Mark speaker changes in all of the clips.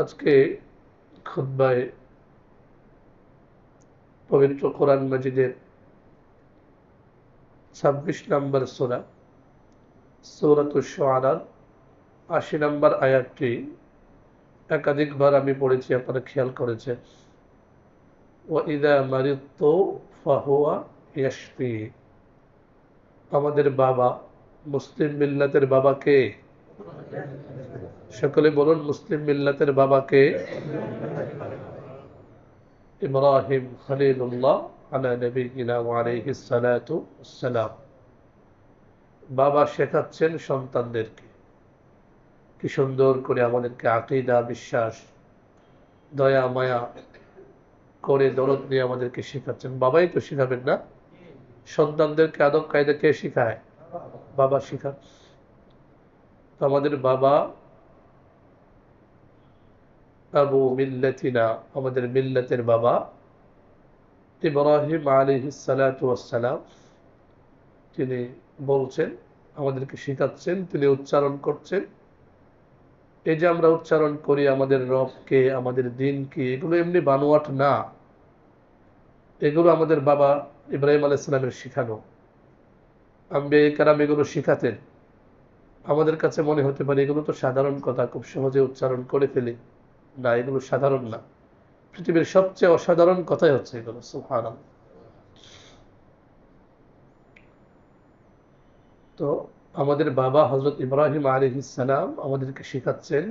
Speaker 1: আজকে খুতবায় পবিত্র কোরআন মাজিদের ২৬ নম্বর সূরা সূরাতুশ শুআরার ৮০ নম্বর আয়াতটি একাধিকবার আমি পড়েছি, আপনারা খেয়াল করেছেন। ওয়াইদা মারিদতু ফাহুয়া ইয়াশফি। আমাদের বাবা, মুসলিম মিল্লাতের বাবাকে, সকলে বলুন মুসলিম মিল্লাতের বাবাকে, ইব্রাহিম খলিলুল্লাহ আলা নবিয়িনা ওয়া আলাইহিস সালাতু ওয়াসসালাম। বাবা শেখাচ্ছেন সন্তানদেরকে, কি সুন্দর করে আমাদেরকে আকীদা, বিশ্বাস, দয়া মায়া করে দরদ নিয়ে আমাদেরকে শেখাচ্ছেন। বাবাই তো শেখাবেন না? সন্তানদেরকে আদব কায়দা কে শেখায়? বাবা শেখায়। তো আমাদের বাবা আবু মিল্লাতিনা, আমাদের মিল্লাতের বাবা ইব্রাহিম আলাইহিস সালাতু ওয়াসসালাম, তিনি বলছেন, আমাদেরকে শেখাচ্ছেন, তিনি উচ্চারণ করছেন। এই যে আমরা উচ্চারণ করি আমাদের রবকে, আমাদের দিনকে, এগুলো এমনি বানোয়াট না, এগুলো আমাদের বাবা ইব্রাহিম আলাইহিস সালামের শেখানো। আম্বিয়া কেরাম এগুলো শিখাতেন। আমাদের কাছে মনে হতে পারে এগুলো তো সাধারণ কথা, খুব সহজে উচ্চারণ করে ফেলি। না, এগুলো সাধারণ না। পৃথিবীর সবচেয়ে অসাধারণ কথাই হচ্ছে এগুলো। সুবহানাল্লাহ। তো আমাদের বাবা হযরত ইব্রাহিম আলাইহিস সালাম আমাদেরকে শেখাচ্ছেন,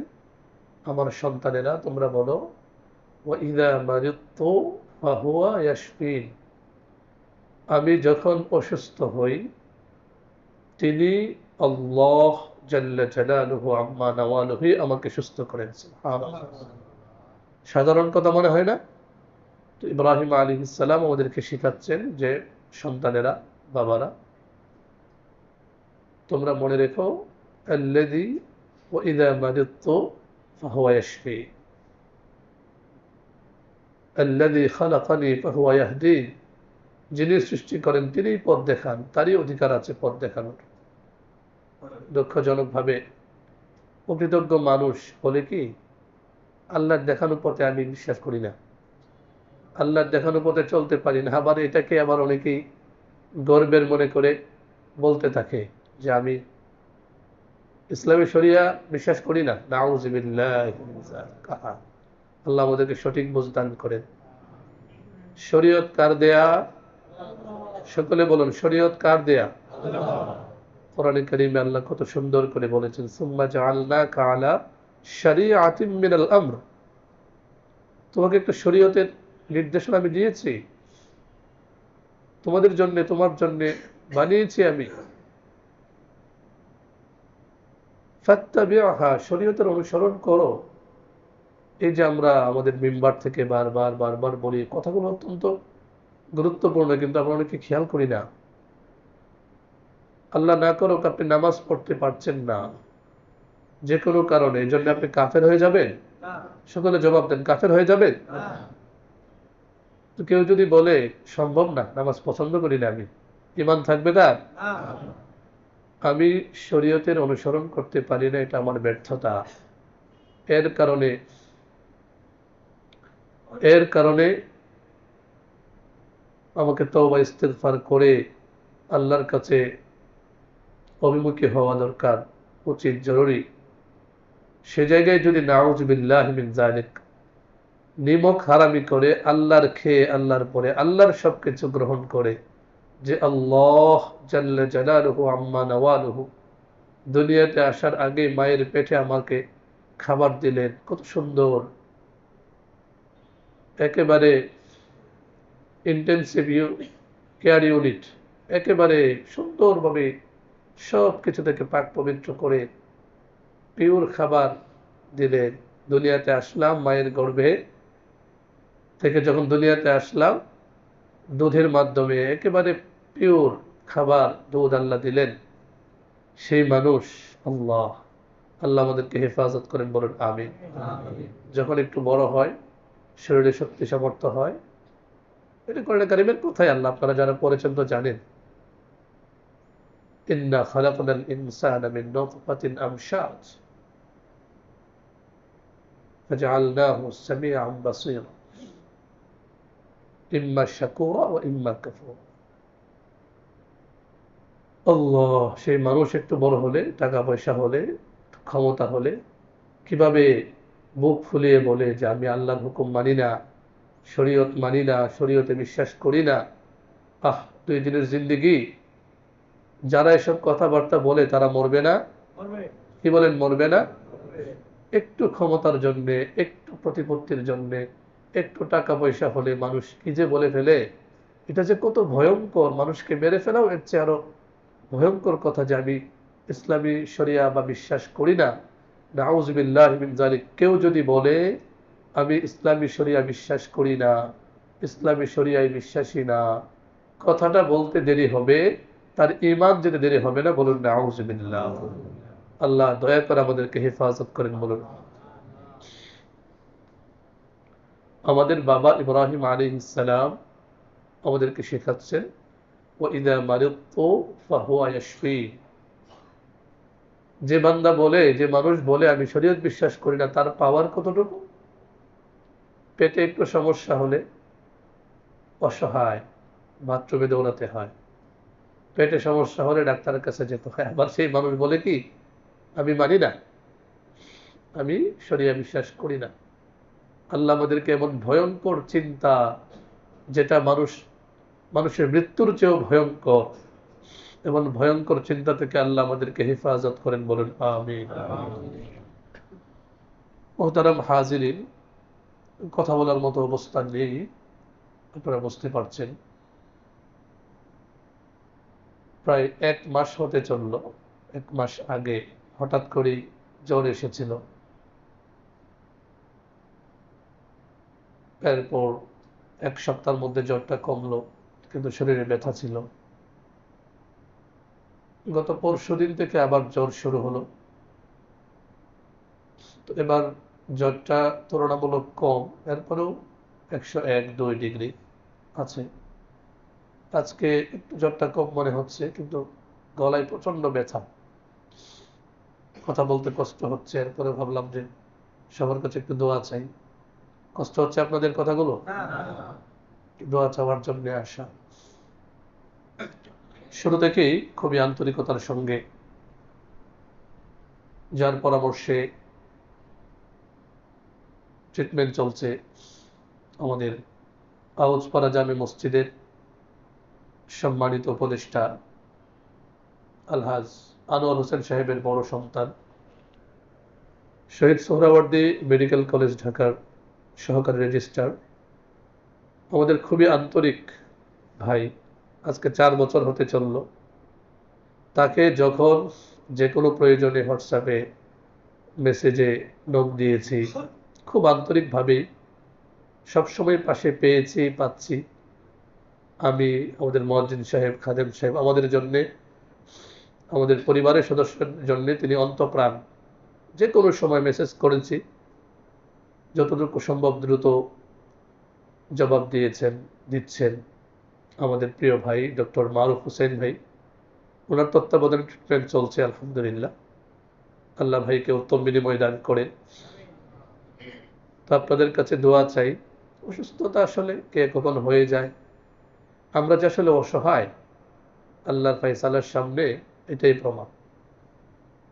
Speaker 1: আমার সন্তানেরা তোমরা বলো ওয়াইদা মারিদতু ফাহুয়া ইয়াশফিন। আমি যখন অসুস্থ হই, তিনি আল্লাহ জাল্লা জালালুহু আম্মা নাওয়ালুহু আমাকে সুস্থ করেন। সুবহানাল্লাহ। সাধারণ কথা মনে হয় না? তো ইব্রাহিম আলাইহিস সালাম আমাদেরকে শেখাচ্ছেন যে সন্তানেরা, বাবারা, তোমরা মনে রেখো আল্লাযী ওয়াইদা মারিদতু ফাহুয়া ইয়াশফি, আল্লাযী খালাকানি ফাহুয়া ইয়াহদিন। যিনি সৃষ্টি করেন তিনিই পথ দেখান, তারই অধিকার আছে পথ দেখানোর। দুঃখজনকভাবে অকৃতজ্ঞ মানুষ বলে কি, আল্লাহর দেখানো পথে আমি বিশ্বাস করি না, আল্লাহর দেখানো পথে চলতে পারি না। আবার এটাকে আবার অনেকেই গর্বের মনে করে বলতে থাকে যে আমি ইসলামী শরিয়া বিশ্বাস করি না। নাউযুবিল্লাহি মিন যালিক। আল্লাহ আমাদেরকে সঠিক বুঝ দান করেন। শরীয়ত কার দেয়া? সকলে বলুন শরীয়ত কার দেয়া? কোরআনে কারীমে আল্লাহ কত সুন্দর করে বলেছেন, সুম্মা জাআলনাকা আলা শারিআতিম মিনাল আমর। তোমাকে একটা শরীয়তের নির্দেশনা আমি দিয়েছি, তোমাদের জন্য, তোমার জন্য বানিয়েছি আমি। ফাত্তাবি'হা, শরীয়তের অনুসরণ করো। এই যে আমরা আমাদের মিম্বার থেকে বারবার বারবার বলি, কথাগুলো অত্যন্ত গুরুত্বপূর্ণ, কিন্তু আমরা অনেকে খেয়াল করি না। আল্লাহ না করুক আপনি নামাজ পড়তে পারছেন না যে কোনো কারণে, এই জন্য আপনি কাফের হয়ে যাবেন? সকলে জবাব দেন, কাফের হয়ে যাবেন? তো কেউ যদি বলে সম্ভব না, নামাজ পছন্দ করি না আমি, ঈমান থাকবে তার? আমি শরীয়তের অনুসরণ করতে পারি না, এটা আমার ব্যর্থতা। এর কারণে এর কারণে আমাকে তওবা ইস্তেগফার করে আল্লাহর কাছে অভিমুখী হওয়া দরকার, উচিত, জরুরি। সে জায়গায় যদি নাউযুবিল্লাহি মিন যালিক নিমক হারামি করে, আল্লাহর খেয়ে, আল্লাহর পরে আল্লাহর সবকিছু গ্রহণ করে, যে আল্লাহ জাল্লা জালালুহু আম্মা নাওয়ালুহু দুনিয়াতে আসার আগে মায়ের পেটে আমাকে খাবার দিলেন, কত সুন্দর, একেবারে ইন্টেন্সিভ কেয়ার ইউনিট, একেবারে সুন্দরভাবে সব কিছু থেকে পাক পবিত্র করে পিওর খাবার দিলেন। দুনিয়াতে আসলাম মায়ের গর্ভে থেকে, যখন দুনিয়াতে আসলাম দুধের মাধ্যমে একেবারে পিওর খাবার, দুধ আল্লাহ দিলেন। সেই মানুষ আল্লাহ, আল্লাহ আমাদেরকে হেফাজত করেন, বলুন আমিন। যখন একটু বড় হয়, শরীরে শক্তি সামর্থ্য হয়, এটা কোরআনে কারীমের কথাই, আল্লাহ আপনারা যারা পড়েছেন তো জানেন, ইন্না খালাকনাল ইনসানা মিন নুতফাতিন আমশাজ। فجعلناه سميعا بصيرا إما شكورا وإما كفورا। আল্লাহ, সেই মানুষ একটু বড় হলে, টাকা পয়সা হলে, ক্ষমতা হলে কিভাবে বুক ফুলিয়ে বলে যে আমি আল্লাহর হুকুম মানি না, শরীয়ত মানি না, শরীয়তে বিশ্বাস করি না। 2 দিনের জিন্দেগি। যারা এসব কথাবার্তা বলে তারা মরবে না? কি বলেন, মরবে না? একটু ক্ষমতার জন্য, একটু প্রতিপত্তির জন্য, একটু টাকা পয়সা হলে মানুষ কি যে বলে ফেলে, এটা যে কত ভয়ঙ্কর। মানুষকে মেরে ফেলাও এর চেয়ে আরো ভয়ঙ্কর কথা যে আমি ইসলামী শরিয়া বা বিশ্বাস করি না। নাউযুবিল্লাহি মিন যালিক। কেউ যদি বলে আমি ইসলামী শরিয়া বিশ্বাস করি না, ইসলামী শরিয়ায় বিশ্বাসী না, কথাটা বলতে দেরি হবে, তার ঈমান যেতে দেরি হবে না। বলুন নাউযুবিল্লাহ। আল্লাহ দয়া করে আমাদেরকে হেফাজত করেন। বলুন। আমাদের বাবা ইব্রাহিম আলাইহিস সালাম আমাদেরকে শেখাচ্ছেন ওয়াইদা মারিদতু ফাহুয়া ইয়াশফিন। যে বান্দা বলে, যে মানুষ বলে আমি শরীয়ত বিশ্বাস করি না, তার পাওয়ার কতটুকু? পেটে একটু সমস্যা হলে অসহায়, বাথরুমে দৌড়াতে হয়। পেটে সমস্যা হলে ডাক্তারের কাছে যেতে হয়। আবার সেই মানুষ বলে কি আমি মানি না, আমি শরিয়া বিশ্বাস করি না। আল্লাহ আমাদেরকে এমন ভয়ঙ্কর চিন্তা, যেটা মানুষের মৃত্যুর চেয়েও ভয়ঙ্কর, এমন ভয়ঙ্কর চিন্তা থেকে আল্লাহ আমাদেরকে হেফাজত করেন। বলেন আমিন। মোহতারাম হাজিরিন, কথা বলার মতো অবস্থা নেই, আপনারা বুঝতে পারছেন। প্রায় 1 মাস হতে চলল। 1 মাস আগে হঠাৎ করেই জ্বর এসেছিল। এরপর 1 সপ্তাহের মধ্যে জ্বরটা কমলো, কিন্তু শরীরে ব্যথা ছিল। গত পরশুদিন থেকে আবার জ্বর শুরু হলো। তো এবার জ্বরটা তুলনামূলক কম, এরপরেও 101-2 ডিগ্রি আছে। আজকে একটু জ্বরটা কম মনে হচ্ছে, কিন্তু গলায় প্রচন্ড ব্যথা, কথা বলতে কষ্ট হচ্ছে। এরপরে ভাবলাম যে সবার কাছে একটু দোয়া চাই। কষ্ট হচ্ছে আপনাদের কথাগুলো? দোয়া চাওয়ার জন্য আসা। শুরু থেকেই খুবই আন্তরিকতার সঙ্গে, যার পরামর্শে ট্রিটমেন্ট চলছে, আমাদের আউজপাড়া জামে মসজিদের সম্মানিত উপদেষ্টা আলহাজ আনোয়ার হোসেন সাহেবের বড় সন্তান, শহীদ সোহরাওয়ার্দী মেডিকেল কলেজ ঢাকার সহকারী রেজিস্ট্রার, আমাদের খুবই আন্তরিক ভাই, আজকে 4 বছর হতে চলল। তাকে যখন যে কোনো প্রয়োজনে হোয়াটসঅ্যাপে মেসেজে নক দিয়েছি, খুব আন্তরিকভাবেই সবসময় পাশে পেয়েছি, পাচ্ছি। আমি, আমাদের মুয়াজ্জিন সাহেব, খাদেম সাহেব, আমাদের জন্যে, আমাদের পরিবারের সদস্যদের জন্য তিনি অন্তঃপ্রাণ যে কোনো সময় মেসেজ করেছি, যতটুকু সম্ভব দ্রুত জবাব দিয়েছেন, দিচ্ছেন। আমাদের প্রিয় ভাই ডক্টর মারুফ হোসেন ভাই, ওনার তত্ত্বাবধানে ট্রিটমেন্ট চলছে আলহামদুলিল্লাহ। আল্লাহ ভাইকে উত্তম বিনিময় দান করে। তো আপনাদের কাছে দোয়া চাই। অসুস্থতা আসলে কে কখন হয়ে যায়, আমরা যে আসলে অসহায় আল্লাহর ফায়সালার সামনে, এটাই প্রমাণ।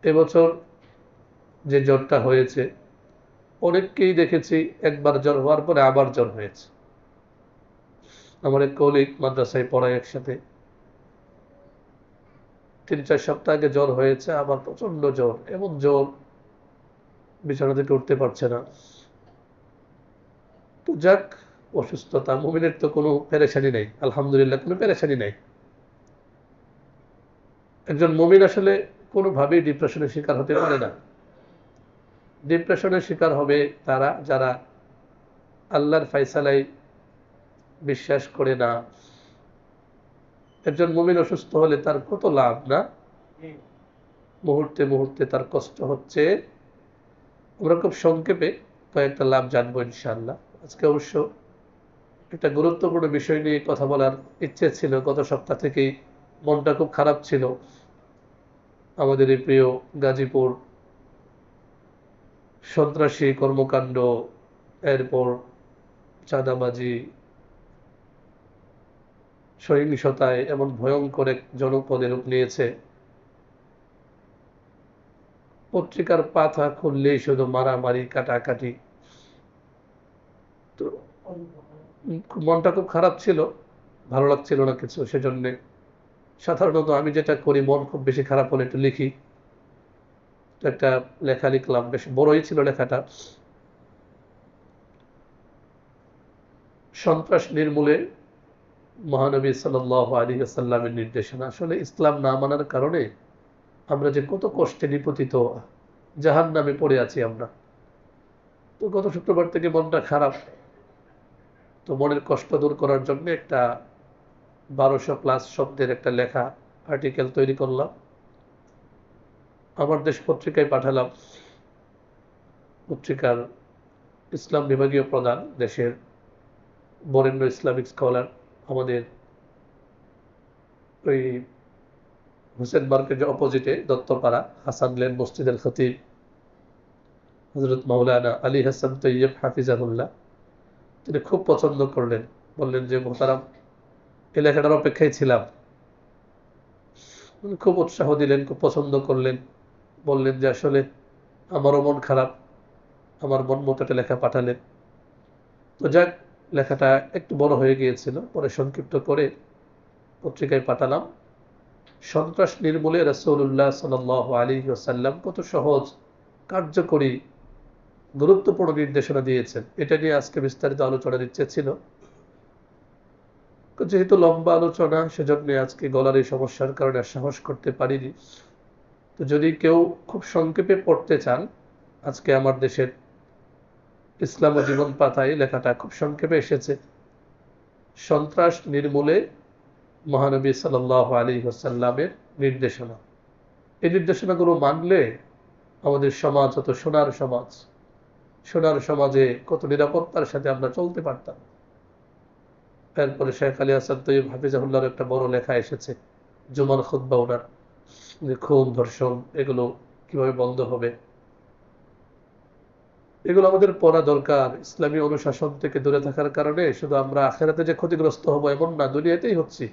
Speaker 1: এবছর যে জ্বরটা হয়েছে, অনেককেই দেখেছি একবার জ্বর হওয়ার পরে আবার জ্বর হয়েছে। আমার এক কলিগ, মাদ্রাসায় পড়ায় একসাথে, 3-4 সপ্তাহ আগে জ্বর হয়েছে, আবার প্রচন্ড জ্বর, এমন জ্বর বিছানা থেকে উঠতে পারছে না। তো যাক, অসুস্থতা, মুমিনের তো কোনো পেরেশানি নেই, আলহামদুলিল্লাহ কোনো পেরেশানি নেই। একজন মুমিন আসলে কোনোভাবেই ডিপ্রেশনের শিকার হতে পারে না। ডিপ্রেশনের শিকার হবে তারা যারা আল্লাহর ফায়সালায় বিশ্বাস করে না। একজন মুমিন অসুস্থ হলে তার কত লাভ না, মুহূর্তে মুহূর্তে তার কষ্ট হচ্ছে। আমরা খুব সংক্ষেপে কয়েকটা লাভ জানবো ইনশাআল্লাহ। আজকে অবশ্য একটা গুরুত্বপূর্ণ বিষয় নিয়ে কথা বলার ইচ্ছে ছিল। গত সপ্তাহ থেকেই মনটা খুব খারাপ ছিল। আমাদের এই প্রিয় গাজীপুর সন্ত্রাসী কর্মকাণ্ড, এরপর চাঁদাবাজি, সহিংসতায় এমন ভয়ঙ্কর এক জনপদের রূপ নিয়েছে, পত্রিকার পাতা খুললেই শুধু মারামারি, কাটাকাটি। তো মনটা খুব খারাপ ছিল, ভালো লাগছিল না কিছু। সেজন্যে সাধারণত আমি যেটা করি, মন খুব বেশি খারাপ হলে একটু লিখি। তো একটা লেখা লিখলাম, বেশ বড়ই ছিল লেখাটা। সন্ত্রাস নির্মূলে মহানবী সাল্লাল্লাহু আলাইহি ওয়াসাল্লামের নির্দেশনা। আসলে ইসলাম না মানার কারণে আমরা যে কত কষ্টে নিপতিত, জাহান্নামে পড়ে আছি আমরা। তো গত শুক্রবার থেকে মনটা খারাপ। তো মনের কষ্ট দূর করার জন্য একটা 1200+ শব্দের একটা লেখা আর্টিকেল তৈরি করলাম, আমার দেশ পত্রিকায় পাঠালাম। পত্রিকার ইসলাম বিভাগীয় প্রধান, দেশের বরেণ্য ইসলামিক স্কলার, আমাদের ওই হোসেন মার্কেটের অপোজিটে দত্তপাড়া হাসান লেন মসজিদের খতিব হযরত মাওলানা আলী হাসান তৈয়ব হাফিজাহুল্লাহ, তিনি খুব পছন্দ করলেন। বললেন যে মোহতারাম, এই লেখাটার অপেক্ষায় ছিলাম। উনি খুব উৎসাহ দিলেন, খুব পছন্দ করলেন। বললেন যে আসলে আমারও মন খারাপ, আমার মন মতো একটা লেখা পাঠালেন। তো যাক, লেখাটা একটু বড় হয়ে গিয়েছিল, পরে সংক্ষিপ্ত করে পত্রিকায় পাঠালাম। সন্ত্রাস নির্মূলে রাসূলুল্লাহ সাল্লাল্লাহু আলাইহি ওয়াসাল্লাম কত সহজ, কার্যকরী, গুরুত্বপূর্ণ নির্দেশনা দিয়েছেন, এটা নিয়ে আজকে বিস্তারিত আলোচনার ইচ্ছে ছিল। যেহেতু লম্বা আলোচনা, সেজন্য আজকে গলার এই সমস্যার কারণে সাহস করতে পারিনি। তো যদি কেউ খুব সংক্ষেপে পড়তে চান, আজকে আমার দেশের ইসলাম ও জীবন পাতায় লেখাটা খুব সংক্ষেপে এসেছে। সন্ত্রাস নির্মূলে মহানবী সাল্লাল্লাহু আলাইহি ওয়াসাল্লামের নির্দেশনা। এই নির্দেশনাগুলো মানলে আমাদের সমাজ হতো সোনার সমাজ। সোনার সমাজে কত নিরাপত্তার সাথে আমরা চলতে পারতাম। এরপরে শেখ আলী হাসান তৈয়ব হাফিজাহুল্লাহর একটা বড় লেখা এসেছে, জুমার খুতবা ওনার, যে খুন, ধর্ষণ এগুলো কিভাবে বন্ধ হবে। এগুলো আমাদের পড়া দরকার। ইসলামী অনুশাসন থেকে দূরে থাকার কারণে শুধু আমরা আখেরাতে যে ক্ষতিগ্রস্ত হব এমন না, দুনিয়াতেই হচ্ছি।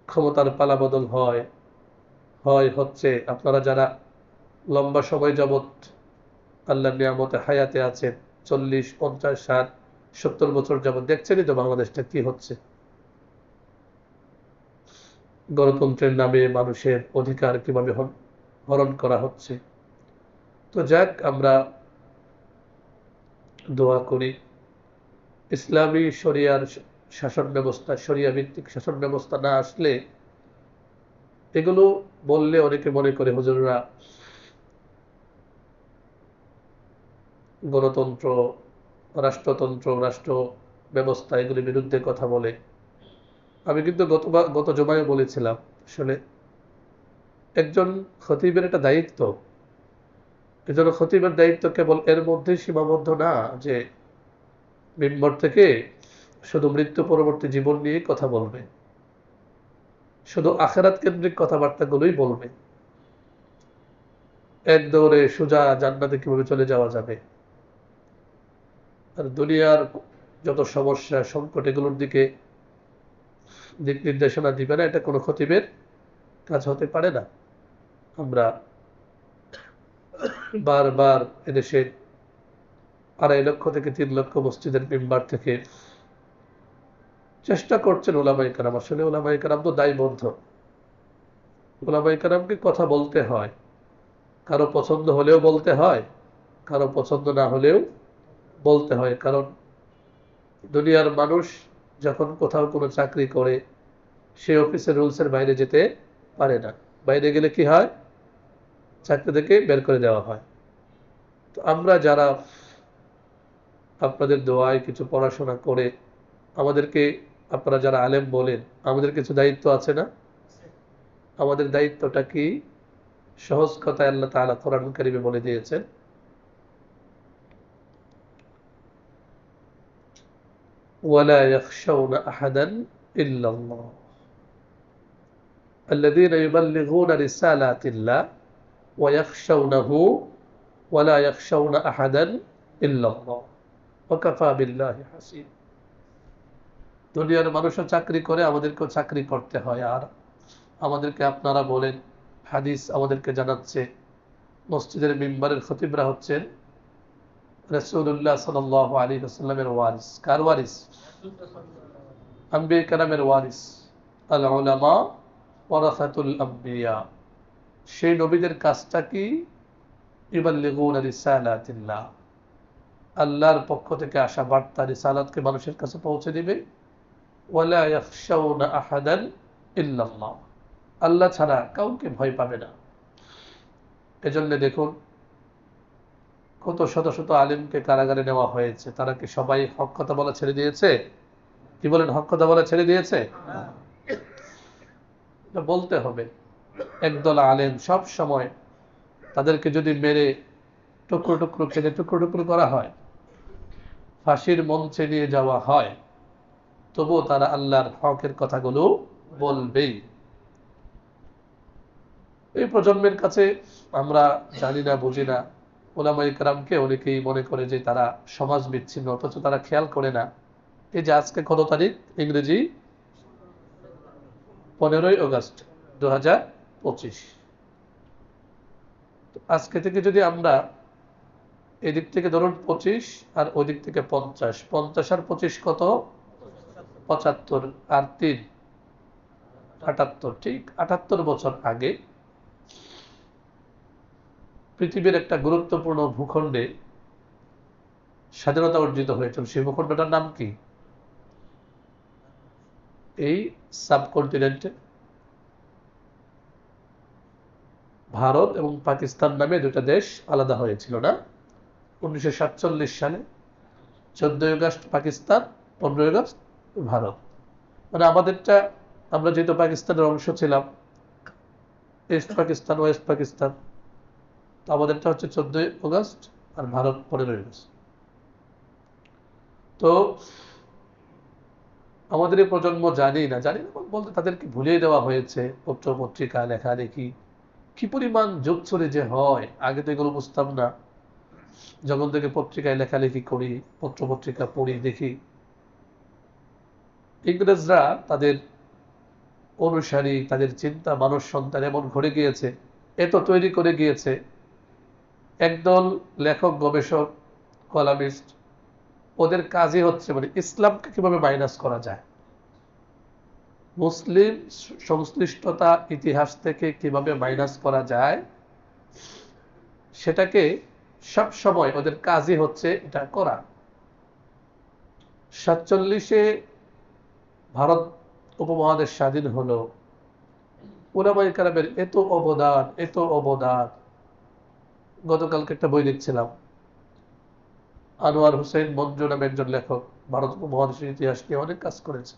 Speaker 1: ক্ষমতার পালাবদল হয় হয় হচ্ছে। আপনারা যারা লম্বা সময় যাবৎ আল্লাহর নিয়ামতে হায়াতে আছেন, 40, 50, 60, 70 বছর যাবৎ দেখছেনই তো বাংলাদেশটা কি হচ্ছে। গণতন্ত্রের নামে মানুষের অধিকার কিভাবে হরণ করা হচ্ছে। তো যাক, আমরা দোয়া করি ইসলামী শরিয়ার শাসন ব্যবস্থা, শরিয়া ভিত্তিক শাসন ব্যবস্থা না আসলে, এগুলো বললে অনেকে মনে করে হুজুররা গণতন্ত্র, রাষ্ট্রতন্ত্র, রাষ্ট্র ব্যবস্থা এগুলির বিরুদ্ধে কথা বলে। আমি কিন্তু গত জমায় বলেছিলাম, আসলে একজন খতিবের একটা দায়িত্ব। এজন্য খতিবের দায়িত্ব কেবল এর মধ্যেই সীমাবদ্ধ না যে মিম্বর থেকে শুধু মৃত্যু পরবর্তী জীবন নিয়ে কথা বলবে, শুধু আখেরাত কেন্দ্রিক কথাবার্তাগুলোই বলবে। এক দৌড়ে সোজা জান্নাতে কিভাবে চলে যাওয়া যাবে, আর দুনিয়ার যত সমস্যা সংকট এগুলোর দিক নির্দেশনা দিবে না, এটা কোনো খতিবের কাজ হতে পারে না। আমরা বারবার এদেশের 2.5 লক্ষ থেকে 3 লক্ষ মসজিদের মিম্বার থেকে চেষ্টা করছেন ওলামায়ে কেরাম। আসলে ওলামায়ে কেরাম তো দায়বদ্ধ। ওলামায়ে কেরামকে কথা বলতে হয়, কারো পছন্দ হলেও বলতে হয়, কারো পছন্দ না হলেও বলতে হয়। কারণ দুনিয়ার মানুষ যখন কোথাও কোনো চাকরি করে, সে অফিসের রুলসের বাইরে যেতে পারে না। বাইরে গেলে কি হয়? চাকরি থেকে বের করে দেওয়া হয়। তো আমরা যারা আপনাদের দোয়ায় কিছু পড়াশোনা করে, আমাদেরকে আপনারা যারা আলেম বলেন, আমাদের কিছু দায়িত্ব আছে না? আমাদের দায়িত্বটা কি? সহজ কথায় আল্লাহ তাআলা কোরআন কারীমে বলে দিয়েছেন, ওয়ালা ইয়াখশাউনা আহাদান ইল্লাল্লাহ আল্লাযীনা ইউবাল্লিগুনা রিসালাতিল্লাহ ওয়া ইয়াখশাউনাহু ওয়ালা ইয়াখশাউনা আহাদান ইল্লাল্লাহ ওয়া কাফা বিল্লাহি হাসিব। দুনিয়ার মানুষও চাকরি করে, আমাদেরকেও চাকরি করতে হয়। আর আমাদেরকে আপনারা বলেন, হাদিস আমাদেরকে জানাচ্ছে, মসজিদের মিম্বারের খতিবরা হচ্ছেন রাসূলুল্লাহ সাল্লাল্লাহু আলাইহি ওয়াসাল্লামের ওয়ারিস। কার ওয়ারিস? আম্বিয়া কেরামের ওয়ারিস। আল উলামা ওয়ারাসাতুল আম্বিয়া। সেই নবীদের কাজটা কি? ইউবাল্লিগুনা রিসালাতিল্লাহ, আল্লাহর পক্ষ থেকে আসা বার্তা রিসালাতকে মানুষের কাছে পৌঁছে দিবে। ওয়ালা ইয়াখশাউনা আহাদান ইল্লাল্লাহ, আল্লাহ ছাড়া কাউকে ভয় পাবে না। এজন্য দেখুন, কত শত শত আলিমকে কারাগারে নেওয়া হয়েছে, তারা কি সবাই হক কথা বলা ছেড়ে দিয়েছে? কি বলেন, হক কথা বলা ছেড়ে দিয়েছে? বলতে হবে। একদল আলেম সব সময়, তাদেরকে যদি মেরে টুকরো টুকরো কেটে টুকরো টুকরো করা হয়, ফাঁসির মঞ্চে নিয়ে যাওয়া হয়, তবুও তারা আল্লাহর হকের কথাগুলো বলবেই। এই প্রজন্মের কাছে আমরা জানি না, বুঝি না, ওলামায়ে কেরামকে অনেকেই মনে করে যে তারা সমাজ বিচ্ছিন্ন, অথচ তারা খেয়াল করে না। এই যে আজকে কত তারিখ? ইংরেজি 15ই আগস্ট 2025। আজকে থেকে যদি আমরা এদিক থেকে ধরুন 25 আর ওই দিক থেকে 50, 50 আর 25 কত? 75 আর 3 78। ঠিক 78 বছর আগে পৃথিবীর একটা গুরুত্বপূর্ণ ভূখণ্ডে স্বাধীনতা অর্জিত হয়েছিল। সেই ভূখণ্ডটার নাম কি? এই সাবকন্টিনেন্টে ভারত এবং পাকিস্তান নামে দুটা দেশ আলাদা হয়েছিল না? 1947 সালে 14ই আগস্ট পাকিস্তান, 15ই আগস্ট ভারত। মানে আমাদেরটা, আমরা যেহেতু পাকিস্তানের অংশ ছিলাম, ইস্ট পাকিস্তান, ওয়েস্ট পাকিস্তান, তো আমাদেরটা হচ্ছে 14ই আগস্ট আর ভারত 15ই আগস্ট। তো আমাদের এই প্রজন্ম জানি না বলতে তাদেরকে ভুলিয়ে দেওয়া হয়েছে। পত্র পত্রিকা লেখালেখি কি পরিমাণ যুগ চলে যে হয়, আগে তো এগুলো বুঝতাম না। যখন থেকে পত্রিকায় লেখালেখি করি, পত্র পত্রিকা পড়ি, দেখি ইংরেজরা তাদের অনুসারী, তাদের চিন্তা মানুষ সন্তান এমন ঘটে গিয়েছে, এত তৈরি করে গিয়েছে, একদল লেখক, গবেষক, কলামিস্ট, ওদের কাজই হচ্ছে মানে ইসলামকে কিভাবে মাইনাস করা যায়, মুসলিম সংশ্লিষ্টতা ইতিহাস থেকে কিভাবে মাইনাস করা যায়, সেটাকে সব সময় ওদের কাজই হচ্ছে এটা করা। 47-এ ভারত উপমহাদেশ স্বাধীন হলো, উলামায়ে কেরামের এত অবদান, এত অবদান। গতকালকে একটা বই দেখছিলাম, আনোয়ার হোসেন মঞ্জু নামে একজন লেখক, ভারত উপমহাদেশের ইতিহাস নিয়ে অনেক কাজ করেছে,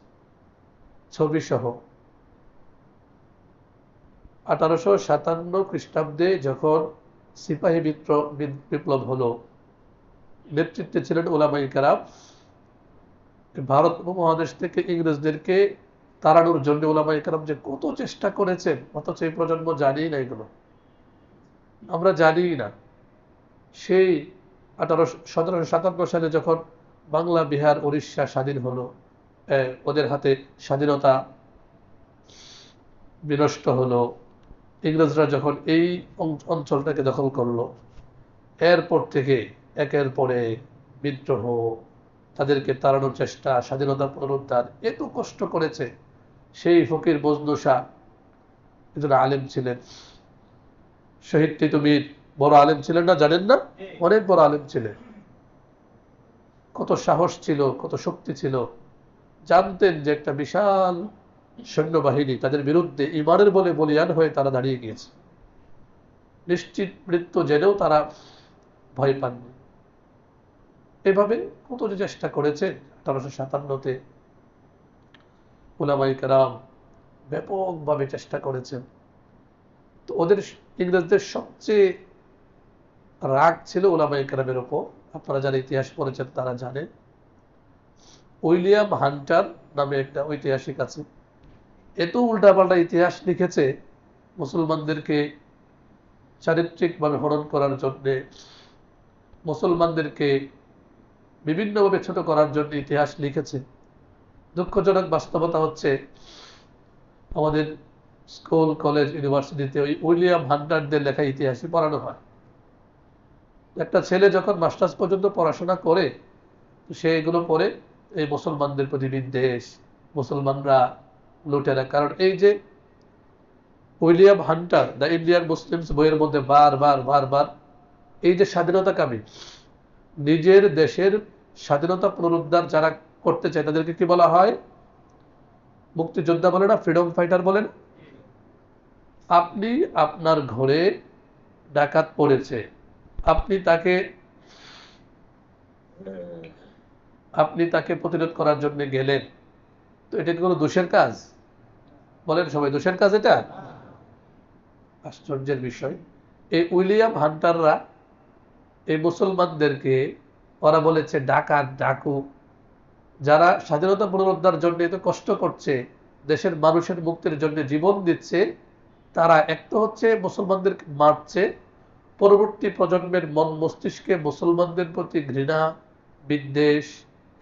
Speaker 1: ছবি সহ। 1857 খ্রিস্টাব্দে যখন সিপাহী বিপ্লব হলো, নেতৃত্বে ছিলেন উলামায়ে কেরাম। ভারত উপমহাদেশ থেকে ইংরেজদেরকে তাড়ানোর জন্য উলামায়ে কেরাম যে কত চেষ্টা করেছেন, অথচ এই প্রজন্ম জানিই না এগুলো, আমরা জানিই না। সেই 1757 সালে যখন বাংলা, বিহার, উড়িষ্যা স্বাধীন হলো, ওদের হাতে স্বাধীনতা বিনষ্ট হলো, ইংরেজরা যখন এই অঞ্চলটাকে দখল করলো, এরপর থেকে একের পরে বিদ্রোহ, তাদেরকে তাড়ানোর চেষ্টা, স্বাধীনতা পুনরুদ্ধার, এত কষ্ট করেছে। সেই ফকির বজলু শাহ একজন আলেম ছিলেন, শহীদ তিতুমীর বড় আলেম ছিলেন না, জানেন না? অনেক বড় আলেম ছিলেন। কত সাহস ছিল, কত শক্তি ছিল। জানতেন যে একটা বিশাল সৈন্যবাহিনী তাদের বিরুদ্ধে ইমানের বলে বলিয়ান হয়ে তারা দাঁড়িয়ে গিয়েছে। নিশ্চিত মৃত্যু জেনেও তারা ভয় পাননি। এভাবে কত যে চেষ্টা করেছে। 1857-তে উলামায়ে কেরাম ব্যাপকভাবে চেষ্টা করেছেন। তো ওদের, ইংরেজদের সবচেয়ে রাগ ছিল উলামায়ে কেরামের উপর। আপনারা যারা ইতিহাস পড়েছেন তারা জানেন। উইলিয়াম হান্টার নামে একটা ঐতিহাসিক আছে, এত উল্টাপাল্টা ইতিহাস লিখেছে মুসলমানদেরকে চারিত্রিকভাবে হরণ করার জন্যে, মুসলমানদেরকে বিভিন্নভাবে ছোট করার জন্য ইতিহাস লিখেছে। দুঃখজনক বাস্তবতা হচ্ছে আমাদের স্কুল, কলেজ, ইউনিভার্সিটিতে ওই উইলিয়াম হান্টারদের লেখা ইতিহাসই পড়ানো হয়। একটা ছেলে যখন মাস্টার্স পর্যন্ত পড়াশোনা করে, সে এগুলো পড়ে এই মুসলমানদের প্রতি বিদ্বেষ, মুসলমানরা লুটেরা। কারণ এই যে William Hunter the Indian Muslims বইয়ের মধ্যে বারবার এই যে স্বাধীনতাকামী, নিজের দেশের স্বাধীনতা পুনরুদ্ধার যারা করতে চায় তাদেরকে কি বলা হয়? মুক্তিযোদ্ধা বলে না, ফ্রিডম ফাইটার বলেন। আপনি আপনার ঘরে ডাকাত পড়েছে, আপনি তাকে প্রতিরোধ করার জন্য গেলেন, তো এটা কি কোনো দোষের কাজ? বলেন সবাই, দোষের কাজ এটা? আশ্চর্যের বিষয়, এই উইলিয়াম হান্টাররা এই মুসলমানদেরকে ওরা বলেছে ডাকাত, ডাকু। যারা স্বাধীনতা পুনরুদ্ধার জন্য এত কষ্ট করছে, দেশের মানুষের মুক্তির জন্য জীবন দিচ্ছে, তারা এক তো হচ্ছে মুসলমানদেরকে মারছে, পরবর্তী প্রজন্মের মন মস্তিষ্কে মুসলমানদের প্রতি ঘৃণা, বিদ্বেষ,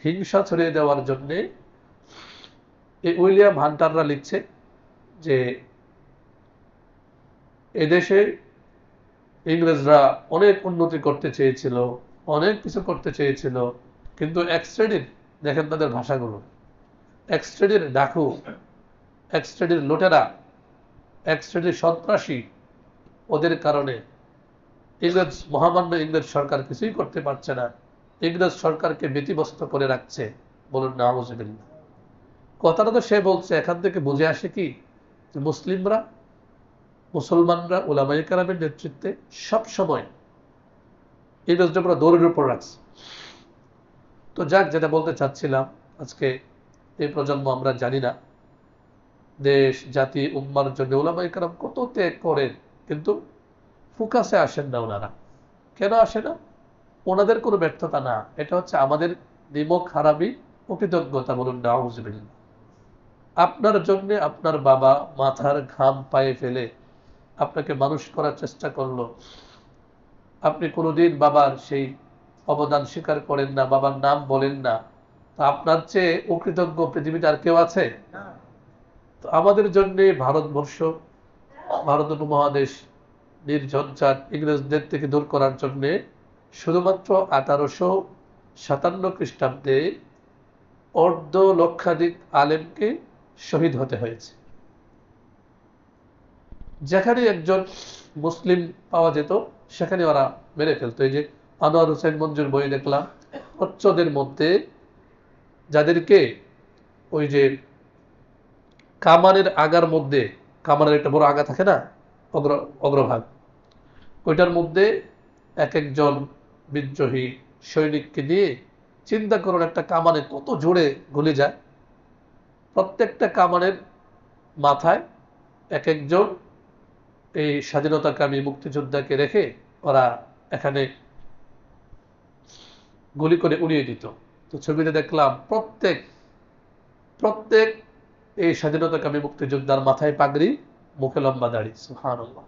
Speaker 1: হিংসা ছড়িয়ে দেওয়ার জন্য এই উইলিয়াম হান্টাররা লিখছে যে এদেশে ইংরেজরা অনেক উন্নতি করতে চেয়েছিল, অনেক কিছু করতে চেয়েছিল, কিন্তু এক শ্রেণীর, দেখেন তাদের ভাষাগুলো, এক শ্রেণীর ডাকু, এক শ্রেণীর লুটেরা, এক শ্রেণীর সন্ত্রাসী, ওদের কারণে মহামান্য ইংরেজ সরকার কিছুই করতে পারছে না, ইংরেজ সরকারকে ব্যতিব্যস্ত করে রাখছে। বলুন নাউজুবিল্লাহ। কথাটা তো সে বলছে, এখান থেকে বুঝে আসে কি মুসলমানরা উলামায়ে কেরামের নেতৃত্বে সব সময় ইংরেজদের পুরো দৌড়ের উপর রাখছে। তো যাক, যেটা বলতে চাচ্ছিলাম, আজকে এই প্রজন্ম আমরা জানি না দেশ, জাতি, উম্মার জন্য উলামায়ে কেরাম কত ত্যাগ করেন, কিন্তু ফোকাসে আসেন না ওনারা। কেন আসে না? ওনাদের কোনো ব্যর্থতা না, এটা হচ্ছে আমাদের নিমক হারামি, অকৃতজ্ঞতা। বলুন নাউজুবিল্লাহ। আপনার জন্য আপনার বাবা মাথার ঘাম পায়ে ফেলে আপনাকে মানুষ করার চেষ্টা করলো, আপনি কোনোদিন বাবার সেই অবদান স্বীকার করেন না, বাবার নাম বলেন না, তা আপনার চেয়ে অকৃতজ্ঞ পৃথিবীতে আর কেউ আছে? তো আমাদের জন্য ভারতবর্ষ, ভারত উপমহাদেশ নির্ঝঞ্ঝাট ইংরেজদের থেকে দূর করার জন্যে শুধুমাত্র 1857 খ্রিস্টাব্দে অর্ধ লক্ষাধিক আলেমকে শহীদ হতে হয়েছে। যেখানে একজন মুসলিম পাওয়া যেত সেখানে ওরা মেরে ফেলতো। এই যে আনোয়ার হোসেন মঞ্জুর বই দেখলাম, প্রচ্ছদের মধ্যে যাদেরকে ওই যে কামানের আগার মধ্যে, কামানের একটা বড় আগা থাকে না, অগ্রভাগ, ওইটার মধ্যে এক একজন বিদ্রোহী সৈনিককে দিয়ে, চিন্তা করুন একটা কামানে কত জোরে গুলি যায়, প্রত্যেকটা কামানের মাথায় এক একজন এই স্বাধীনতাকামী মুক্তিযোদ্ধাকে রেখে ওরা এখানে গুলি করে উড়িয়ে দিত। তো ছবিতে দেখলাম প্রত্যেক এই স্বাধীনতাকামী মুক্তিযোদ্ধার মাথায় পাগড়ি, মুখে লম্বা দাড়ি। সুবহানাল্লাহ।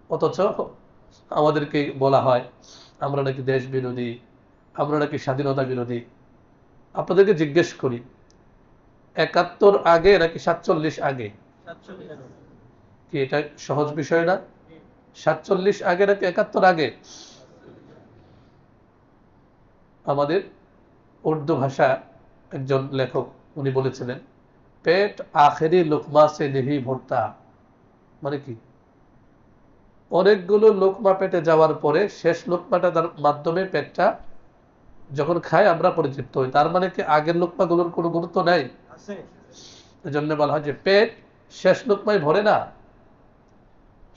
Speaker 1: অথচ আমাদেরকে বলা হয় আমরা নাকি দেশ বিরোধী, আমরা নাকি স্বাধীনতা বিরোধী। আপনাদেরকে জিজ্ঞেস করি, 71 আগে নাকি 47 আগে? কি এটা সহজ বিষয় না? 47 আগে নাকি 71 আগে? আমাদের উর্দু ভাষা একজন লেখক উনি বলেছিলেন, পেট আখেরি লোকমা সে নেহি ভরতা। মানে কি? অনেকগুলো লোকমা পেটে যাওয়ার পরে শেষ লোকমাটার মাধ্যমে পেটটা যখন খায় আমরা পরিতৃপ্ত হই। তার মানে কি আগের লোকমাগুলোর কোনো গুরুত্ব নেই? এজন্য বলা হয় যে পেট শেষ লোকমায় ভরে না।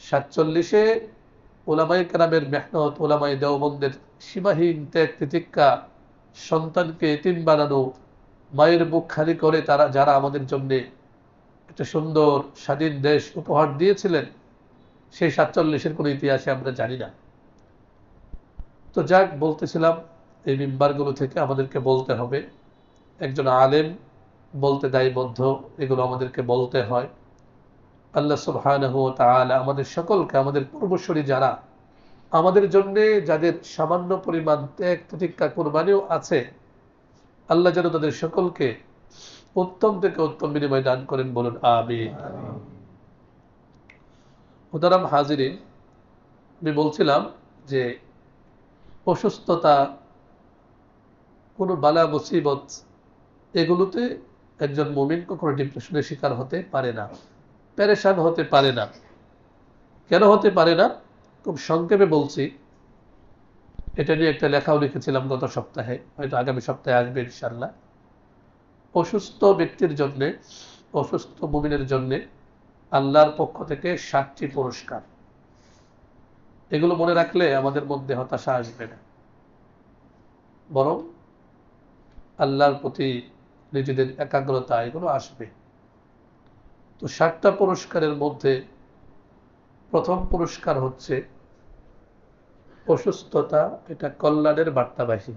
Speaker 1: 47-এ উলামায়ে কেরামের মেহনত, উলামায়ে দেওবন্দের সীমাহীন ত্যাগ তিতিক্ষা, সন্তানকে এতিম বানানো, মায়ের বুক খালি করে তারা যারা আমাদের জন্য একটা সুন্দর স্বাধীন দেশ উপহার দিয়েছিলেন, সেই 47-এর কোনো ইতিহাসে আমরা জানি না। তো যাক, বলতেছিলাম এই মিম্বারগুলো থেকে আমাদেরকে বলতে হবে, একজন আলেম বলতে দায়বদ্ধ, এগুলো আমাদেরকে বলতে হয়। আল্লাহ সুবহানাহু ওয়া তাআলা আমাদের সকলকে, আমাদের পূর্বসূরি যারা আমাদের জন্য যাদের সামান্য পরিমাণ ত্যাগ প্রতিজ্ঞা কোরবানিও আছে, আল্লাহ যেন তাদের সকলকে উত্তম থেকে উত্তম বিনিময় দান করেন, বলুন আমিন। মুহতারাম হাজিরিন, আমি বলছিলাম যে অসুস্থতা, কোনো বালা মুসিবত, এগুলোতে একজন মুমিন কখনো ডিপ্রেশনের শিকার হতে পারে না, পেরেশান হতে পারে না। কেন হতে পারে না? খুব সংক্ষেপে বলছি। এটা নিয়ে একটা লেখাও লিখেছিলাম গত সপ্তাহে, হয়তো আগামী সপ্তাহে আসবে ইনশাআল্লাহ। অসুস্থ ব্যক্তির জন্য, অসুস্থ মুমিনের জন্য আল্লাহর পক্ষ থেকে 7টি পুরস্কার। এগুলো মনে রাখলে আমাদের মধ্যে হতাশা আসবে না, বরং আল্লাহর প্রতি নিজেদের একাগ্রতা এগুলো আসবে। তো 7টা পুরস্কারের মধ্যে প্রথম পুরস্কার হচ্ছে অসুস্থতা, এটা কল্যাণের বার্তাবাহী,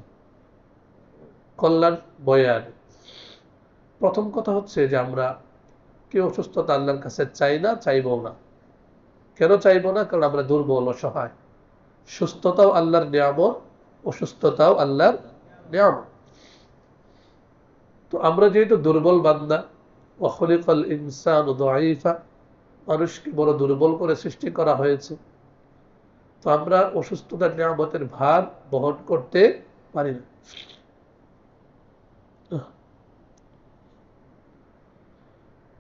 Speaker 1: কল্যাণ বয়ে আনে। প্রথম কথা হচ্ছে যে আমরা কেউ অসুস্থতা আল্লাহর কাছে চাই না, চাইবও না। কেন চাইবো না? কারণ আমরা দুর্বল, অসহায়। সুস্থতাও আল্লাহর নিয়ামত, অসুস্থতাও আল্লাহর নিয়ামত। তো আমরা যেহেতু দুর্বল বান্দা, ওয়াখলিকাল ইনসানু দাঈফা, মানুষকে বড় দুর্বল করে সৃষ্টি করা হয়েছে, তো আমরা অসুস্থতার নিয়ামতের ভার বহন করতে পারি না।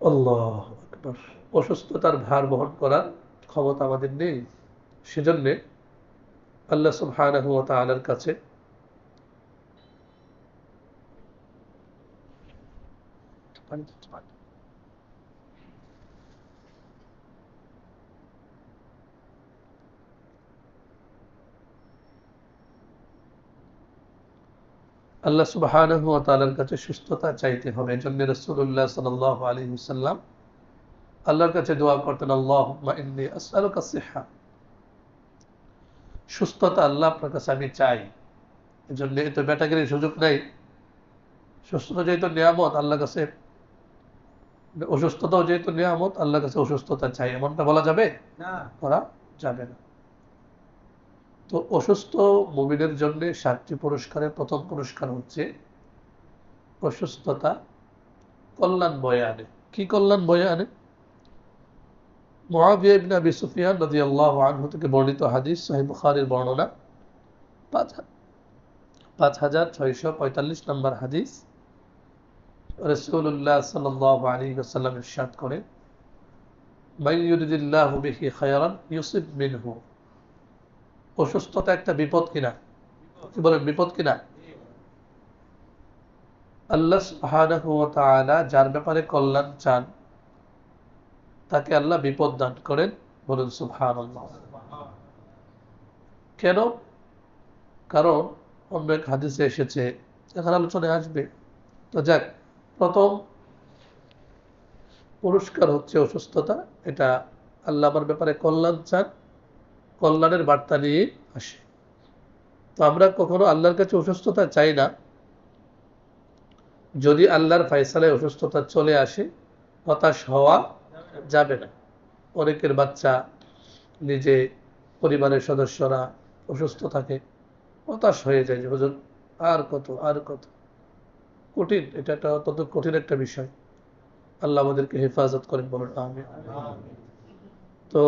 Speaker 1: আল্লাহু আকবার। অসুস্থতার ভার বহন করার ক্ষমতা আমাদের নেই। সেজন্য আল্লাহ সুবহানাহু ওয়া তাআলার কাছে আল্লাহ সুবহানাহু ওয়া তাআলার কাছে সুস্থতা চাইতে হবে। এজন্য রাসূলুল্লাহ সাল্লাল্লাহু আলাইহি ওয়াসাল্লাম আল্লাহর কাছে দোয়া করতেন, আল্লাহুম্মা ইন্নী আসআলুকা সিহহা, সুস্থতা আল্লাহ আপনার কাছে আমি চাই। এজন্য এত ব্যাটাগিরির সুযোগ নাই। সুস্থতা যেহেতু নিয়ামত আল্লাহর কাছে, অসুস্থতাও যেহেতু নিয়ামত আল্লাহর কাছে অসুস্থতা চাই, এমনটা বলা যাবে না, করা যাবে না। তো অসুস্থ মুমিনের জন্য 7টি পুরস্কারের প্রথম পুরস্কার হচ্ছে অসুস্থতা কল্যাণ বয়ে আনে। কি কল্যাণ বয়ে আনে? মুআবিয়া ইবনে আবি সুফিয়ান রাদিয়াল্লাহু আনহু থেকে বর্ণিত হাদিস, সহিহ বুখারীর বর্ণনা, 5645 নম্বর হাদিস। রাসূলুল্লাহ সাল্লাল্লাহু আলাইহি ওয়াসাল্লাম ইরশাদ করেন, মান ইউরিদিল্লাহু বিহি খায়রান ইউসিব মিনহু। অসুস্থতা একটা বিপদ কিনা? কি বলেন, বিপদ কিনা? আল্লাহ সুবহানাহু ওয়া তাআলা যার ব্যাপারে কল্যাণ চান তাকে আল্লাহ বিপদ দান করেন, বলুন সুবহানাল্লাহ। কেন? কারণ অন্য এক হাদিসে এসেছে, এখানে আলোচনায় আসবে। তো যাক, প্রথম পুরস্কার হচ্ছে অসুস্থতা। এটা আল্লাহ আমার ব্যাপারে কল্যাণ চান, কল্যাণের বার্তা নিয়ে আসে। তো আমরা কখনো আল্লাহর কাছে অসুস্থতা চাই না। যদি আল্লাহর ফায়সালায় অসুস্থতা চলে আসে, হতাশ হওয়া যাবে না। অনেকের বাচ্চা, নিজে, পরিবারের সদস্যরা অসুস্থ থাকে, হতাশ হয়ে যায় যে হুজুর আর কত আর কত। কঠিন, এটা একটা অত্যন্ত কঠিন একটা বিষয়। আল্লাহ আমাদেরকে হেফাজত করেন, বলুন আমিন। তো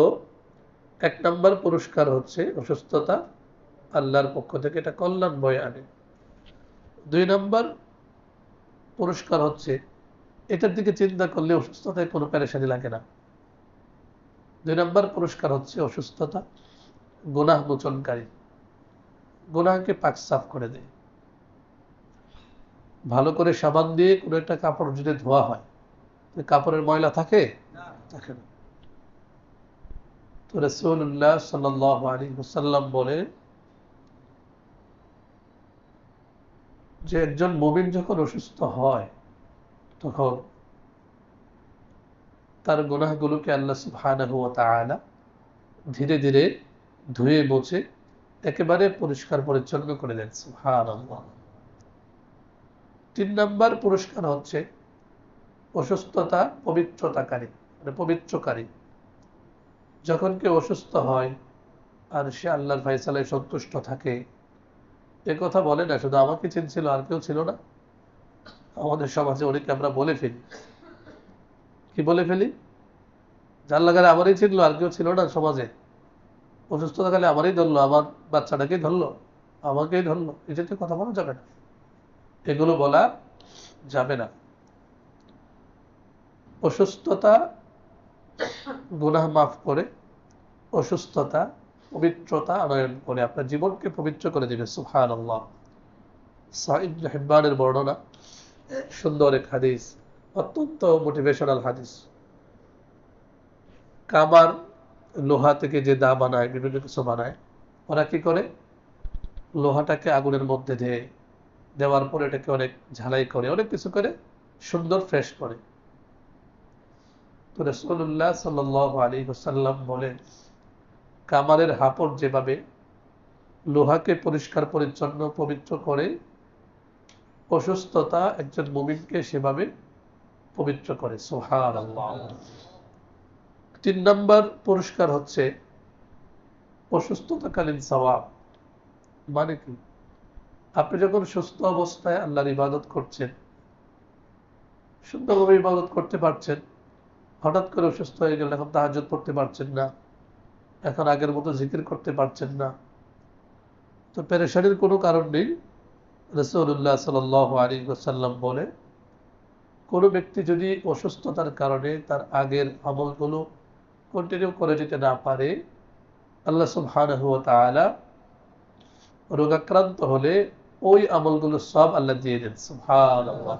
Speaker 1: 1 নম্বর পুরস্কার হচ্ছে অসুস্থতা আল্লাহর পক্ষ থেকে, এটা কল্যাণ বয়ে আনে। 2 নম্বর পুরস্কার হচ্ছে, এটার দিকে চিন্তা করলে অসুস্থতায় কোনো পেরেশানি লাগে না। 2 নম্বর পুরস্কার হচ্ছে অসুস্থতা গুনাহ মোচনকারী, গুনাহকে পাক সাফ করে দেয়। ভালো করে সাবান দিয়ে কোনো একটা কাপড় যদি ধোয়া হয়, কাপড়ের ময়লা থাকে? থাকে না। তো রাসূলুল্লাহ সাল্লাল্লাহু আলাইহি ওয়াসাল্লাম বলে যে একজন মুমিন যখন অসুস্থ হয় তখন তার গুনাহগুলোকে আল্লাহ সুবহানাহু ওয়া তাআলা ধীরে ধীরে ধুয়ে মুছে একেবারে পরিষ্কার পরিচ্ছন্ন করে দেন, সুবহানাল্লাহ। 3 নম্বর পুরস্কার হচ্ছে অসুস্থতা পবিত্রতাকারী, মানে পবিত্রকারী। যখন কেউ অসুস্থ হয়, আর সে আল্লাহর ফায়সালায় সন্তুষ্ট থাকে। এ কথা বলে না শুধু আমাকে চিনছিল, আর কেউ ছিল না। আমাদের সমাজে অনেকে আমরা বলে ফেলি, কি বলে ফেলি, যার লাগালে আমারই চিনলো, আর কেউ ছিল না সমাজে। অসুস্থতা খালি আমারই ধরলো, আমার বাচ্চাটাকেই ধরলো, আমাকেই ধরলো, এই জাতীয় কথা বলা যাবে না, এগুলো বলা যাবে না। অসুস্থতা গুনাহ মাফ করে, অসুস্থতা পবিত্রতা আনয়ন করে, আপনার জীবনকে পবিত্র করে দিবে। সুবহানাল্লাহ। সাঈদ ইবনে হিব্বানের বর্ণনা, সুন্দর এক হাদিস, অত্যন্ত মোটিভেশনাল হাদিস। কামার, লোহা থেকে যে দা বানায়, বিভিন্ন কিছু বানায়, ওরা কি করে, লোহাটাকে আগুনের মধ্যে দেওয়ার পরে এটাকে অনেক ঝালাই করে, অনেক কিছু করে সুন্দর ফ্রেশ করে। তো রাসূলুল্লাহ সাল্লাল্লাহু আলাইহি ওয়াসাল্লাম বলেন, কামারের হাপড় যেভাবে লোহাকে পরিষ্কার পরিচ্ছন্ন পবিত্র করে, অসুস্থতা একজন মুমিনকে সেভাবে পবিত্র করে। সুবহানাল্লাহ। 3 নম্বর পুরস্কার হচ্ছে অসুস্থতাকালীন সওয়াব। মানে কি, আপনি যখন সুস্থ অবস্থায় আল্লাহর ইবাদত করছেন, সুন্দরভাবে ইবাদত করতে পারছেন, হঠাৎ করে অসুস্থ হয়ে গেলেন, এখন তাহাজ্জুদ পড়তে পারছেন না, এখন আগের মতো জিকির করতে পারছেন না, তো পেরেশানির কোনো কারণ নেই। রাসূলুল্লাহ সাল্লাল্লাহু আলাইহি ওয়াসাল্লাম বলে, কোনো ব্যক্তি যদি অসুস্থতার কারণে তার আগের আমলগুলো কন্টিনিউ করে যেতে না পারে, আল্লাহ সুবহানাহু ওয়া তাআলা রোগাক্রান্ত হলে ওই আমলগুলো সব আল্লাহ দিয়ে দেন। সুবহানাল্লাহ।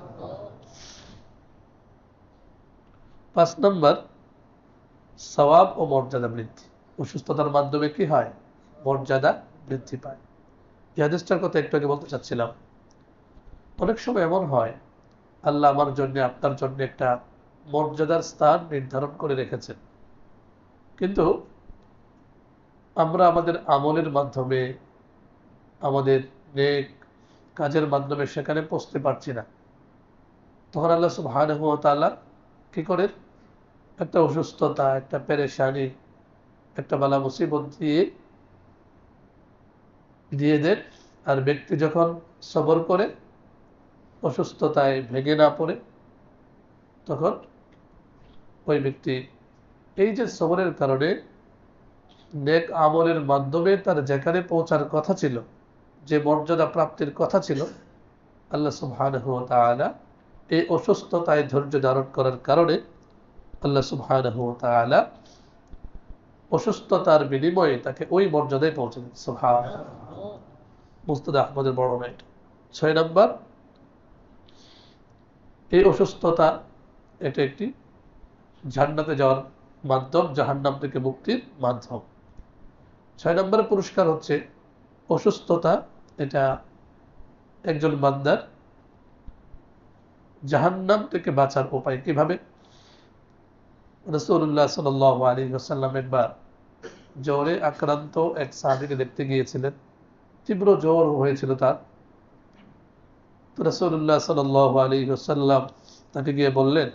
Speaker 1: 5 নম্বর, সওয়াব ও মর্যাদা বৃদ্ধি। অসুস্থতার মাধ্যমে কি হয়, মর্যাদা বৃদ্ধি পায়। এই হাদিসটার কথা একটু আগে বলতে চাচ্ছিলাম। অনেক সময় এমন হয়, আল্লাহ আমার জন্য, আপনার জন্য একটা মর্যাদার স্থান নির্ধারণ করে রেখেছেন, কিন্তু আমরা আমাদের আমলের মাধ্যমে, আমাদের নেক কাজের মাধ্যমে সেখানে পৌঁছতে পারছি না। তখন আল্লাহ সুবহানাহু ওয়া তাআলা কি করেন, একটা অসুস্থতা, একটা পেরেশানি, একটা বালা মুসিবত দিয়ে দেন। আর ব্যক্তি যখন সবর করে, অসুস্থতায় ভেঙে না পড়ে, তখন ওই ব্যক্তি এই যে সবরের কারণে নেক আমলের মাধ্যমে তার যেখানে পৌঁছার কথা ছিল, যে মর্যাদা প্রাপ্তির কথা ছিল, আল্লাহ সুবহানাহু ওয়া তাআলা এই অসুস্থতায় ধৈর্য ধারণ করার কারণে আল্লাহ সুবহানাহু ওয়া তাআলা অসুস্থতার বিনিময়ে তাকে ওই মর্যাদায় পৌঁছে দেন। সুবহানাল্লাহ। মুস্তাদ আহমদের বর্ণনা এটা। 6 নম্বর, এই অসুস্থতা এটা একটি জান্নাতে যাওয়ার মাধ্যম, জাহান্নাম থেকে মুক্তির মাধ্যম। 6 নম্বরের পুরস্কার হচ্ছে অসুস্থতা এটা একজন বান্দার জাহান্নাম থেকে বাঁচার উপায়। কিভাবে? রাসূলুল্লাহ সাল্লাল্লাহু আলাইহি ওয়াসাল্লাম একবার জ্বরে আক্রান্ত এক সাহাবীকে দেখতে গিয়েছিলেন, তীব্র জ্বর হয়েছিল তার। তো রাসূলুল্লাহ সাল্লাল্লাহু আলাইহি ওয়াসাল্লাম তাকে গিয়ে বললেন,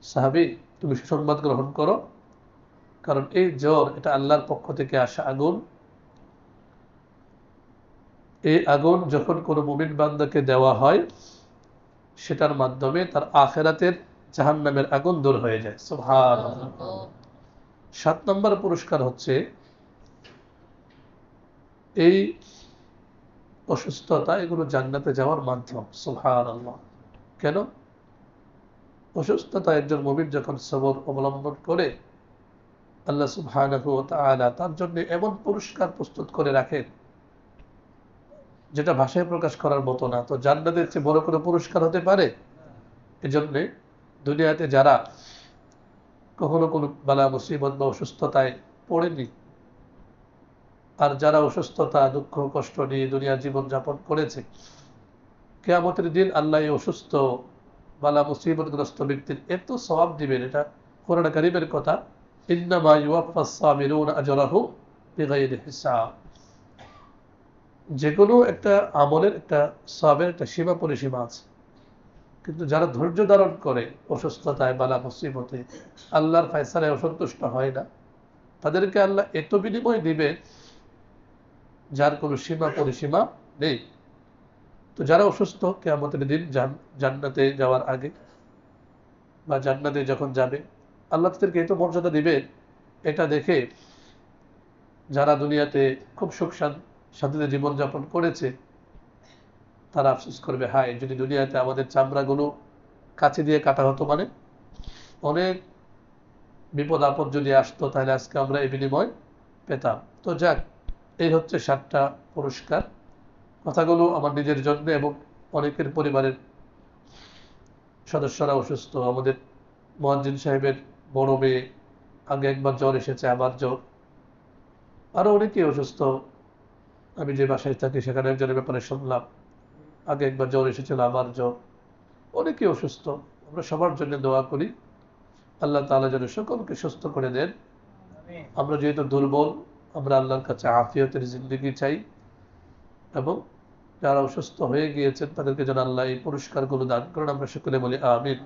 Speaker 1: সাহাবী, তুমি সুসংবাদ গ্রহণ করো, কারণ এই জ্বর এটা আল্লাহর পক্ষ থেকে আসা আগুন। এই আগুন যখন কোনো মুমিন বান্দাকে দেওয়া হয়, সেটার মাধ্যমে তার আখিরাতের জাহান্নামের আগুন দূর হয়ে যায়। সুবহানাল্লাহ। 7 নম্বর পুরস্কার হচ্ছে এই অসুস্থতা এগুলো জান্নাতে যাওয়ার মাধ্যম। সুবহানাল্লাহ। কেন? অসুস্থতা একজন মুমিন যখন সবর অবলম্বন করে, আল্লাহ সুবহানাহু ওয়া তাআলা তার জন্য এমন পুরস্কার প্রস্তুত করে রাখেন যেটা ভাষায় প্রকাশ করার মতো না। তো জান্নাতের চেয়ে বড় কোনো পুরস্কার হতে পারে? এজন্যে দুনিয়াতে যারা কখনো কোনো বালা মুসিবত বা অসুস্থতায় পড়েনি, আর যারা অসুস্থতা, দুঃখ, কষ্ট নিয়ে দুনিয়ার জীবনযাপন করেছে, কিয়ামতের দিন আল্লাহ এই অসুস্থ বালা মুসিবতগ্রস্ত ব্যক্তির এত সওয়াব দিবেন, এটা কোরআন কারীমের কথা, ইন্নামা ইউওয়াফফাস সাবিরুনা আজরাহুম বিগাইরি হিসাব। যে কোনো একটা আমলের একটা সওয়াবের একটা সীমা পরিসীমা আছে, কিন্তু যারা ধৈর্য ধারণ করে অসুস্থতায় বালা মুসিবতে, আল্লাহর ফায়সালায় অসন্তুষ্ট হয় না, তাদেরকে আল্লাহ এত বিনিময় দিবে যার কোনো সীমা পরিসীমা নেই। তো যারা অসুস্থ কিয়ামতের দিন জান্নাতে যাওয়ার আগে বা জান্নাতে যখন যাবে, আল্লাহ তাদেরকে এত মর্যাদা দিবে, এটা দেখে যারা দুনিয়াতে খুব সুখ শান্তিতে জীবনযাপন করেছে তারা আফসোস করবে, হায় যদি দুনিয়াতে আমাদের চামড়াগুলো কাছে দিয়ে কাটা হতো, মানে অনেক বিপদ আপদ যদি আসতো তাহলে আজকে আমরা এই বিনিময় পেতাম। তো যাক, এই হচ্ছে 7টা পুরস্কার। কথাগুলো আমার নিজের জন্য এবং অনেকের পরিবারের সদস্যরা অসুস্থ। আমাদের মুয়াজ্জিন সাহেবের বড় মেয়ে, আগে একবার জ্বর এসেছে, আবার জ্বর, আরো অনেকেই অসুস্থ। আমি যে বাসায় থাকি সেখানে একজনের ব্যাপারে শুনলাম, আগে একবার জ্বর এসেছিল, আবার জ্বর। অনেকেই অসুস্থ। আমরা সবার জন্য দোয়া করি, আল্লাহ তাআলা যেন সকলকে সুস্থ করে দেন। আমরা যেহেতু দুর্বল, আমরা আল্লাহর কাছে আফিয়তের জিন্দেগি চাই, এবং যারা অসুস্থ হয়ে গিয়েছেন তাদেরকে যেন আল্লাহ এই পুরস্কারগুলো দান করেন। আমরা সকলে বলি আমিন।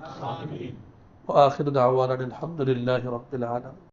Speaker 1: ওয়া আখিরু দাওয়ানা আলহামদুলিল্লাহি রাব্বিল আলামিন।